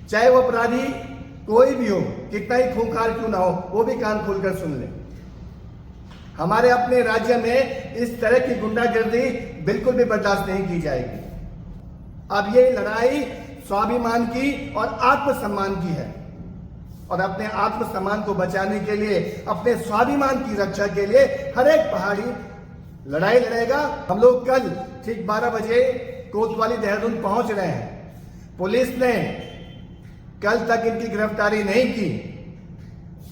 चाहे वो अपराधी कोई भी हो, कितना ही खूंखार क्यों ना हो, वो भी कान खोलकर सुन ले। हमारे अपने राज्य में इस तरह की गुंडागर्दी बिल्कुल भी बर्दाश्त नहीं की जाएगी। अब ये लड़ाई स्वाभिमान की और आत्मसम्मान की है, और अपने आत्मसम्मान को बचाने के लिए, अपने स्वाभिमान की रक्षा के लिए हर एक पहाड़ी लड़ाई लड़ेगा। हम लोग कल ठीक 12 बजे कोतवाली देहरादून पहुंच रहे हैं। पुलिस ने कल तक इनकी गिरफ्तारी नहीं की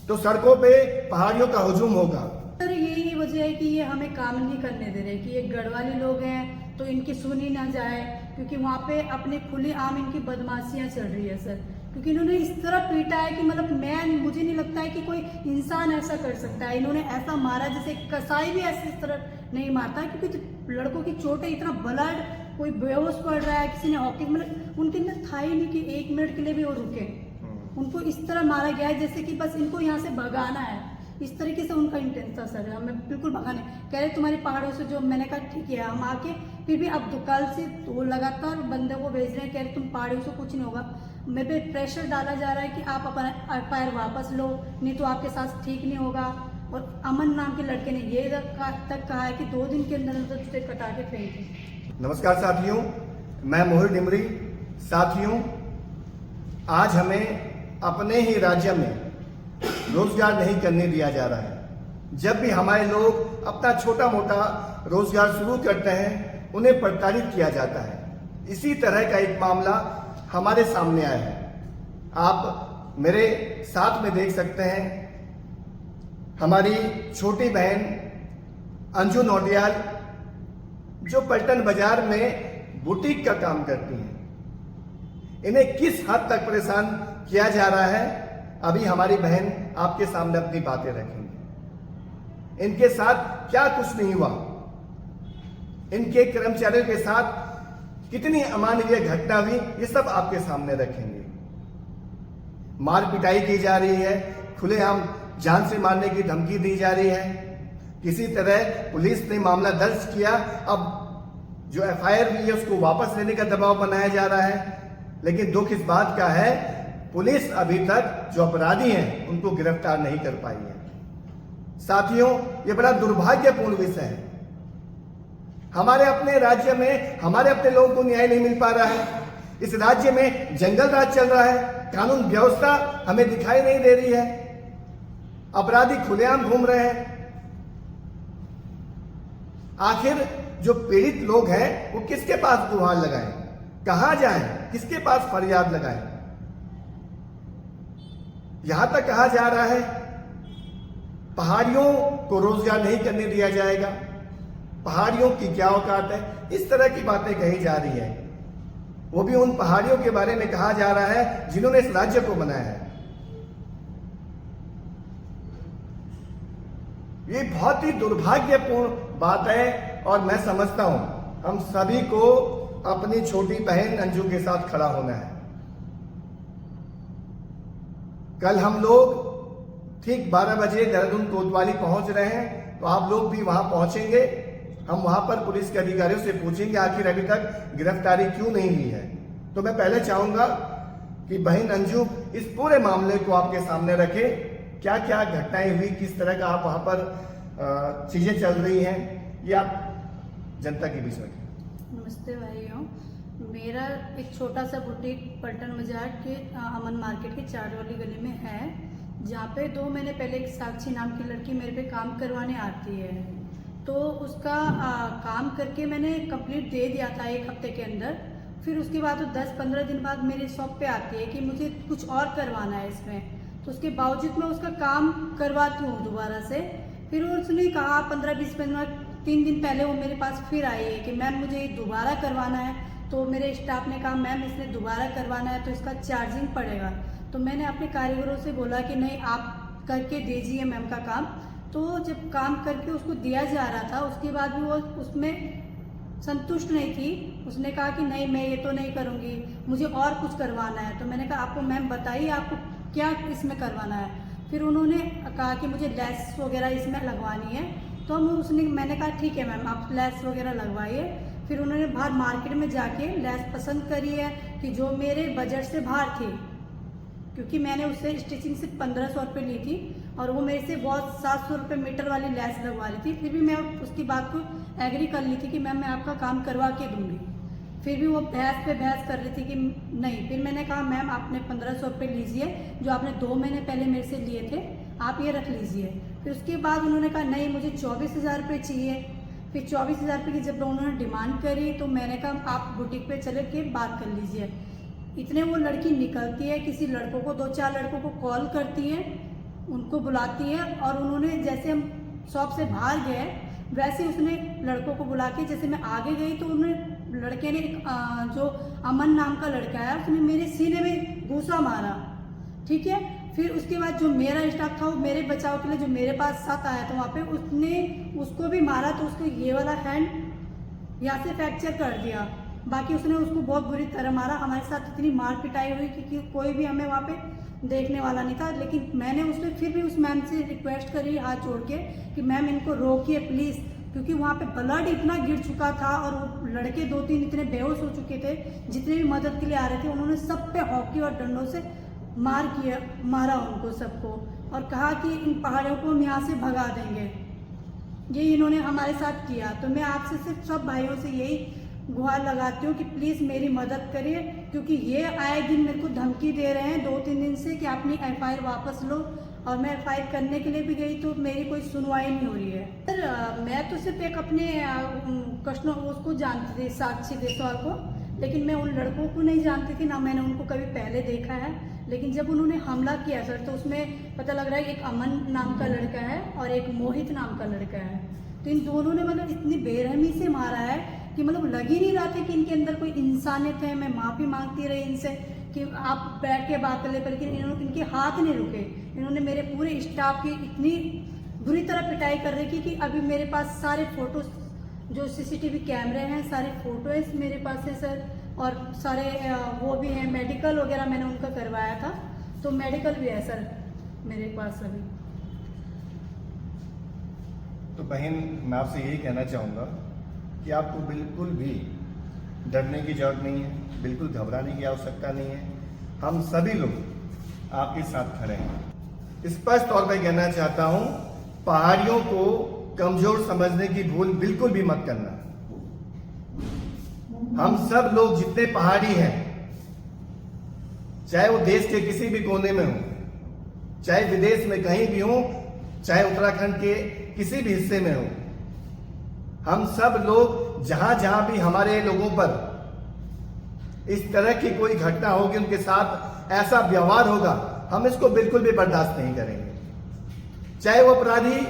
तो सड़कों पे पहाड़ियों का हुजूम होगा। सर यही वजह है कि ये हमें काम नहीं करने दे रहे कि ये गढ़वाली लोग हैं तो इनकी सुनी ना जाए, क्योंकि वहाँ पे अपने खुली आम इनकी बदमाशियाँ चल रही है सर। क्योंकि इन्होंने इस तरह पीटा है कि मतलब मुझे नहीं लगता है कि कोई इंसान ऐसा कर सकता है। इन्होंने ऐसा मारा जैसे कसाई भी ऐसे इस तरह नहीं मारता, क्योंकि लड़कों की चोटें इतना ब्लड, कोई बेहोश पड़ रहा है, किसी ने हॉकी, मतलब उनके अंदर था ही नहीं कि 1 मिनट के लिए भी वो रुके। उनको इस तरह मारा गया है जैसे कि बस इनको यहाँ से भगाना है, इस तरीके से उनका इंटेंस था सर। हमें बिल्कुल भगाने कह रहे तुम्हारी पहाड़ों से जो, मैंने कहा ठीक है हम आके, फिर भी अब कल से तो लगातार बंदे को भेज रहे हैं, कह रहे तुम पहाड़ियों से कुछ नहीं होगा। मेरे पे प्रेशर डाला जा रहा है कि आप अपना एफआईआर वापस लो, नहीं तो आपके साथ ठीक नहीं होगा। और अमन नाम के लड़के ने ये तक कहा है कि 2 दिन के अंदर अंदर तुझे कटा के फेंक। नमस्कार साथियों, मैं मोहित डिमरी। साथियों, आज हमें अपने ही राज्य में रोजगार नहीं करने दिया जा रहा है। जब भी हमारे लोग अपना छोटा मोटा रोजगार शुरू करते हैं, उन्हें प्रताड़ित किया जाता है। इसी तरह का एक मामला हमारे सामने आया है। आप मेरे साथ में देख सकते हैं, हमारी छोटी बहन अंजू नौटियाल जो पलटन बाजार में बुटीक का काम करती हैं। इन्हें किस हद तक परेशान किया जा रहा है, अभी हमारी बहन आपके सामने अपनी बातें रखेंगे। इनके साथ क्या कुछ नहीं हुआ, इनके कर्मचारियों के साथ कितनी अमानवीय घटना हुई, ये सब आपके सामने रखेंगे। मार पिटाई की जा रही है, खुलेआम जान से मारने की धमकी दी जा रही है। किसी तरह पुलिस ने मामला दर्ज किया, अब जो एफआईआर हुई है उसको वापस लेने का दबाव बनाया जा रहा है। लेकिन दुख इस बात का है, पुलिस अभी तक जो अपराधी हैं उनको गिरफ्तार नहीं कर पाई है। साथियों, ये बड़ा दुर्भाग्यपूर्ण विषय है। हमारे अपने राज्य में हमारे अपने लोगों को न्याय नहीं मिल पा रहा है। इस राज्य में जंगल राज चल रहा है, कानून व्यवस्था हमें दिखाई नहीं दे रही है, अपराधी खुलेआम घूम रहे हैं। आखिर जो पीड़ित लोग हैं वो किसके पास गुहार लगाएं, कहां जाएं, किसके पास फरियाद लगाएं? यहां तक कहा जा रहा है पहाड़ियों को रोजगार नहीं करने दिया जाएगा, पहाड़ियों की क्या औकात है, इस तरह की बातें कही जा रही है। वो भी उन पहाड़ियों के बारे में कहा जा रहा है जिन्होंने इस राज्य को बनाया है। ये बहुत ही दुर्भाग्यपूर्ण बात है, और मैं समझता हूं हम सभी को अपनी छोटी बहन अंजू के साथ खड़ा होना है। कल हम लोग ठीक 12 बजे देहरादून कोतवाली पहुंच रहे हैं, तो आप लोग भी वहां पहुंचेंगे। हम वहां पर पुलिस के अधिकारियों से पूछेंगे आखिर अभी तक गिरफ्तारी क्यों नहीं हुई है। तो मैं पहले चाहूंगा कि बहन अंजू इस पूरे मामले को आपके सामने रखे, क्या क्या घटनाएं हुई, किस तरह का आप वहां पर चीजें चल रही हैं, ये आप जनता के बीच में। नमस्ते भाइयों, मेरा एक छोटा सा बुटीक पलटन बाजार के अमन मार्केट के 4 वाली गली में है, जहाँ पे 2 महीने पहले एक साक्षी नाम की लड़की मेरे पे काम करवाने आती है। तो उसका काम करके मैंने कंप्लीट दे दिया था 1 हफ्ते के अंदर। फिर उसके बाद 10-15 दिन बाद मेरी शॉप पे आती है कि मुझे कुछ और करवाना है इसमें। तो उसके बावजूद मैं उसका काम करवाती हूँ दोबारा से। फिर उसने कहा 15-20 मिनट 3 दिन पहले वो मेरे पास फिर आई है कि मैम मुझे ये दोबारा करवाना है। तो मेरे स्टाफ ने कहा मैम इसने दोबारा करवाना है तो इसका चार्जिंग पड़ेगा। तो मैंने अपने कारीगरों से बोला कि नहीं आप करके दीजिए मैम का काम। तो जब काम करके उसको दिया जा रहा था, उसके बाद भी वो उसमें संतुष्ट नहीं थी। उसने कहा कि नहीं मैं ये तो नहीं करूँगी, मुझे और कुछ करवाना है। तो मैंने कहा आपको मैम बताइए आपको क्या इसमें करवाना है। फिर उन्होंने कहा कि मुझे लेस वगैरह इसमें लगवानी है। तो मैंने कहा ठीक है मैम आप लेस वगैरह लगवाइए। फिर उन्होंने बाहर मार्केट में जाके लेस पसंद करी है कि जो मेरे बजट से बाहर थी, क्योंकि मैंने उससे स्टिचिंग सिर्फ 1500 रुपये ली थी और वो मेरे से बहुत 700 रुपये मीटर वाली लैस लगवा रही थी। फिर भी मैं उसकी बात को एग्री कर ली थी कि मैम मैं आपका काम करवा के दूंगी। फिर भी वो बहस पे बहस कर रही थी कि नहीं। फिर मैंने कहा मैम आपने 1500 रुपये लीजिए, जो आपने 2 महीने पहले मेरे से लिए थे आप ये रख लीजिए। फिर उसके बाद उन्होंने कहा नहीं मुझे 24,000 रुपये चाहिए। फिर 24,000 रुपये की जब उन्होंने डिमांड करी तो मैंने कहा आप बुटीक पे चले के बात कर लीजिए। इतने वो लड़की निकलती है, किसी लड़कों को 2-4 लड़कों को कॉल करती है, उनको बुलाती है और उन्होंने जैसे हम शॉप से बाहर गए वैसे उसने लड़कों को बुला के जैसे मैं आगे गई तो उन्होंने लड़के ने जो अमन नाम का लड़का है उसने मेरे सीने में घूसा मारा। ठीक है, फिर उसके बाद जो मेरा स्टाफ था वो मेरे बचाव के लिए जो मेरे पास साथ आया था वहाँ पे उसने उसको भी मारा तो उसको ये वाला हैंड यहाँ से फ्रैक्चर कर दिया। बाकी उसने उसको बहुत बुरी तरह मारा। हमारे साथ इतनी मार पिटाई हुई कि कोई भी हमें वहाँ पे देखने वाला नहीं था। लेकिन मैंने उसमें फिर भी उस मैम से रिक्वेस्ट करी हाथ जोड़ के कि मैम इनको रोकिए प्लीज़, क्योंकि वहाँ पे ब्लड इतना गिर चुका था और वो लड़के 2-3 इतने बेहोश हो चुके थे। जितने भी मदद के लिए आ रहे थे उन्होंने सब पे हॉकी और डंडों से मारा उनको सबको और कहा कि इन पहाड़ियों को हम यहाँ से भगा देंगे। ये इन्होंने हमारे साथ किया। तो मैं आपसे सिर्फ सब भाइयों से यही गुहार लगाती हूँ कि प्लीज़ मेरी मदद करिए, क्योंकि ये आए दिन मेरे को धमकी दे रहे हैं 2-3 दिन से कि अपनी FIR वापस लो। और मैं FIR करने के लिए भी गई तो मेरी कोई सुनवाई नहीं हो रही है। सर मैं तो सिर्फ एक अपने कस्टमर उसको जानती थी, साक्षी देसवाल को, लेकिन मैं उन लड़कों को नहीं जानती थी, ना मैंने उनको कभी पहले देखा है। लेकिन जब उन्होंने हमला किया सर तो उसमें पता लग रहा है एक अमन नाम का लड़का है और एक मोहित नाम का लड़का है। तो इन दोनों ने मतलब इतनी बेरहमी से मारा है कि मतलब लग ही नहीं रहा था कि इनके अंदर कोई इंसानियत है। मैं माफ़ी मांगती रही इनसे कि आप बैठ के बात कर ले, पर लेकिन इनके हाथ नहीं रुके। इन्होंने मेरे पूरे स्टाफ की इतनी बुरी तरह पिटाई कर रही थी कि अभी मेरे पास सारे फोटोज जो CCTV कैमरे हैं सारे फोटोज मेरे पास है सर, और सारे वो भी हैं, मेडिकल वगैरह मैंने उनका करवाया था तो मेडिकल भी है सर मेरे पास अभी। तो बहन मैं आपसे यही कहना चाहूँगा कि आपको बिल्कुल भी डरने की जरूरत नहीं है, बिल्कुल घबराने की आवश्यकता नहीं है। हम सभी लोग आपके साथ खड़े हैं। स्पष्ट तौर पर कहना चाहता हूँ, पहाड़ियों को कमजोर समझने की भूल बिल्कुल भी मत करना। हम सब लोग जितने पहाड़ी हैं, चाहे वो देश के किसी भी कोने में हो, चाहे विदेश में कहीं भी हो, चाहे उत्तराखंड के किसी भी हिस्से में हो, हम सब लोग जहां जहां भी हमारे लोगों पर इस तरह की कोई घटना होगी, उनके साथ ऐसा व्यवहार होगा, हम इसको बिल्कुल भी बर्दाश्त नहीं करेंगे। चाहे वो अपराधी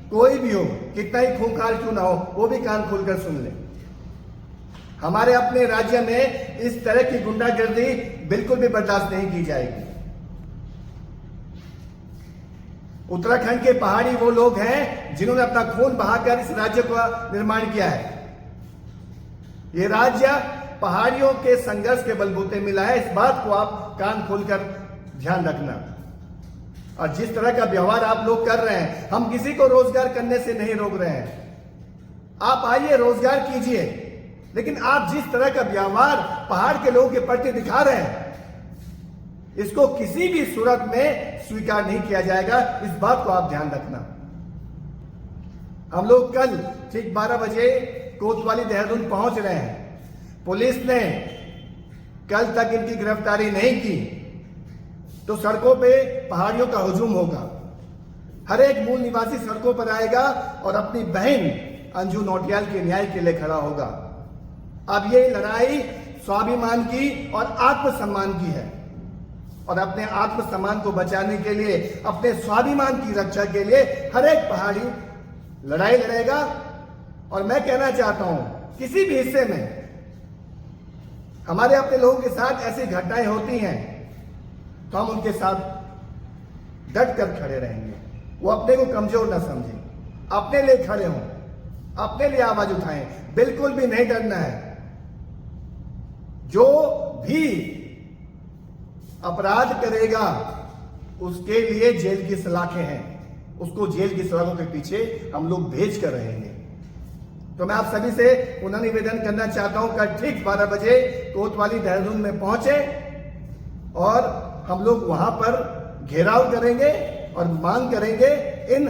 कोई भी हो, कितना ही खूंखार क्यों ना हो, वो भी कान खोलकर सुन ले। हमारे अपने राज्य में इस तरह की गुंडागर्दी बिल्कुल भी बर्दाश्त नहीं की जाएगी। उत्तराखंड के पहाड़ी वो लोग हैं जिन्होंने अपना खून बहाकर इस राज्य का निर्माण किया है। ये राज्य पहाड़ियों के संघर्ष के बलबूते मिला है। इस बात को आप कान खोलकर ध्यान रखना। और जिस तरह का व्यवहार आप लोग कर रहे हैं, हम किसी को रोजगार करने से नहीं रोक रहे हैं। आप आइए, रोजगार कीजिए, लेकिन आप जिस तरह का व्यवहार पहाड़ के लोगों के प्रति दिखा रहे हैं, इसको किसी भी सूरत में स्वीकार नहीं किया जाएगा। इस बात को आप ध्यान रखना। हम लोग कल ठीक 12 बजे कोतवाली देहरादून पहुंच रहे हैं। पुलिस ने कल तक इनकी गिरफ्तारी नहीं की तो सड़कों पे पहाड़ियों का हुजूम होगा। हर एक मूल निवासी सड़कों पर आएगा और अपनी बहन अंजू नौटियाल के न्याय के लिए खड़ा होगा। अब ये लड़ाई स्वाभिमान की और आत्मसम्मान की है, और अपने आत्मसम्मान को बचाने के लिए, अपने स्वाभिमान की रक्षा के लिए हर एक पहाड़ी लड़ाई लड़ेगा। और मैं कहना चाहता हूं, किसी भी हिस्से में हमारे अपने लोगों के साथ ऐसी घटनाएं होती हैं तो हम उनके साथ डट कर खड़े रहेंगे। वो अपने को कमजोर ना समझें, अपने लिए खड़े हों, अपने लिए आवाज उठाएं, बिल्कुल भी नहीं डरना है। जो भी अपराध करेगा उसके लिए जेल की सलाखें हैं, उसको जेल की सलाखों के पीछे हम लोग भेज कर रहेंगे। तो मैं आप सभी से पुनः निवेदन करना चाहता हूं, कल ठीक 12 बजे कोतवाली देहरादून में पहुंचे और हम लोग वहां पर घेराव करेंगे और मांग करेंगे इन